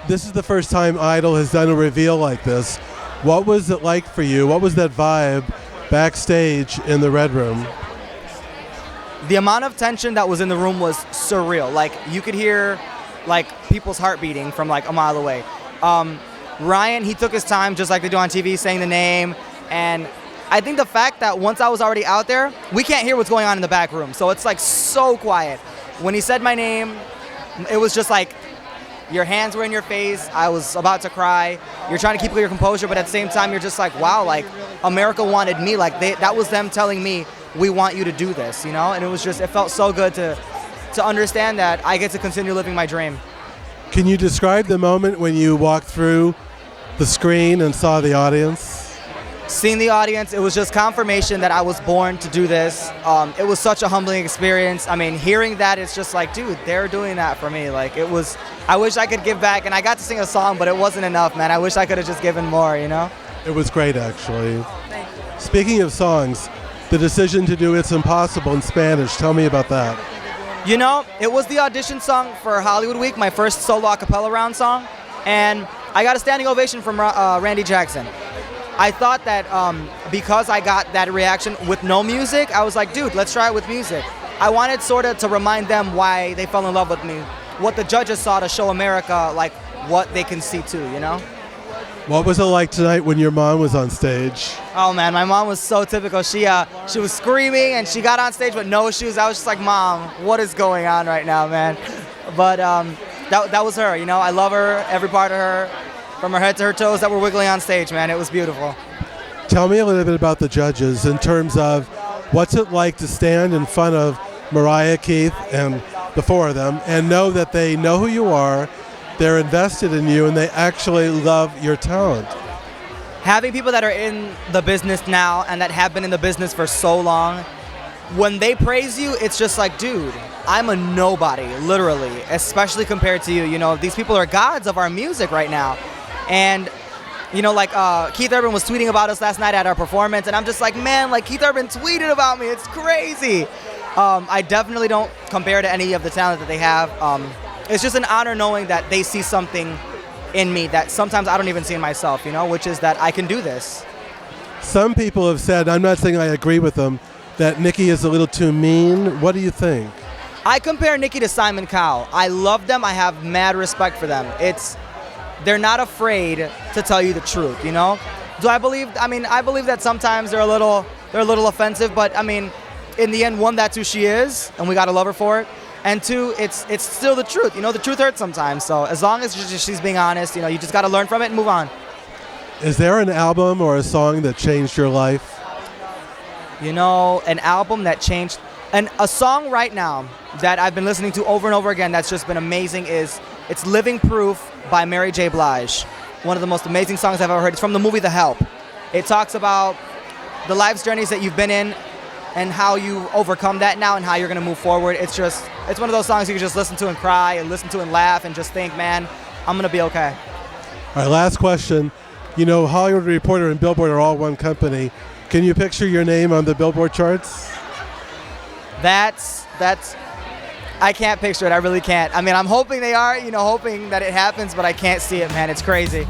This is the first time Idol has done a reveal like this. What was it like for you? What was that vibe backstage in the Red Room? The amount of tension that was in the room was surreal. Like, you could hear like people's heart beating from like a mile away. Ryan, he took his time just like they do on TV, saying the name. And I think the fact that once I was already out there, we can't hear what's going on in the back room. So it's like so quiet. When he said my name, it was just like your hands were in your face. I was about to cry. You're trying to keep your composure, but at the same time, you're just like, wow, like America wanted me. Like that was them telling me, we want you to do this, you know? And it was just, it felt so good to understand that I get to continue living my dream. Can you describe the moment when you walked through the screen and saw the audience? Seeing the audience, it was just confirmation that I was born to do this. It was such a humbling experience. I mean, hearing that, it's just like, dude, they're doing that for me. Like, it was, I wish I could give back, and I got to sing a song, but it wasn't enough, man. I wish I could have just given more, you know? It was great, actually. Thank you. Speaking of songs, the decision to do It's Impossible in Spanish, tell me about that. You know, it was the audition song for Hollywood Week, my first solo a cappella round song, and I got a standing ovation from Randy Jackson. I thought that because I got that reaction with no music, I was like, dude, let's try it with music. I wanted sort of to remind them why they fell in love with me, what the judges saw to show America, like, what they can see too, you know? What was it like tonight when your mom was on stage? Oh man, my mom was so typical. She was screaming and she got on stage with no shoes. I was just like, Mom, what is going on right now, man? But that was her, you know? I love her, every part of her. From her head to her toes that were wiggling on stage, man. It was beautiful. Tell me a little bit about the judges in terms of what's it like to stand in front of Mariah, Keith, and the four of them and know that they know who you are, they're invested in you, and they actually love your talent. Having people that are in the business now and that have been in the business for so long, when they praise you, it's just like, dude, I'm a nobody, literally, especially compared to you. You know, these people are gods of our music right now. And, you know, like Keith Urban was tweeting about us last night at our performance, and I'm just like, man, like Keith Urban tweeted about me. It's crazy. I definitely don't compare to any of the talent that they have. It's just an honor knowing that they see something in me that sometimes I don't even see in myself, you know, which is that I can do this. Some people have said, I'm not saying I agree with them, that Nicki is a little too mean. What do you think? I compare Nicki to Simon Cowell. I love them. I have mad respect for them. They're not afraid to tell you the truth, you know? I believe that sometimes they're a little offensive, but I mean, in the end, one, that's who she is, and we gotta love her for it. And two, it's still the truth. You know, the truth hurts sometimes. So as long as she's being honest, you know, you just gotta learn from it and move on. Is there an album or a song that changed your life? You know, an album that changed, and a song right now that I've been listening to over and over again that's just been amazing is it's Living Proof by Mary J. Blige. One of the most amazing songs I've ever heard. It's from the movie The Help. It talks about the life's journeys that you've been in and how you overcome that now and how you're going to move forward. It's one of those songs you can just listen to and cry and listen to and laugh and just think, man, I'm going to be okay. All right, last question. You know, Hollywood Reporter and Billboard are all one company. Can you picture your name on the Billboard charts? That's I can't picture it. I really can't. I mean, I'm hoping they are, you know, hoping that it happens, but I can't see it, man. It's crazy.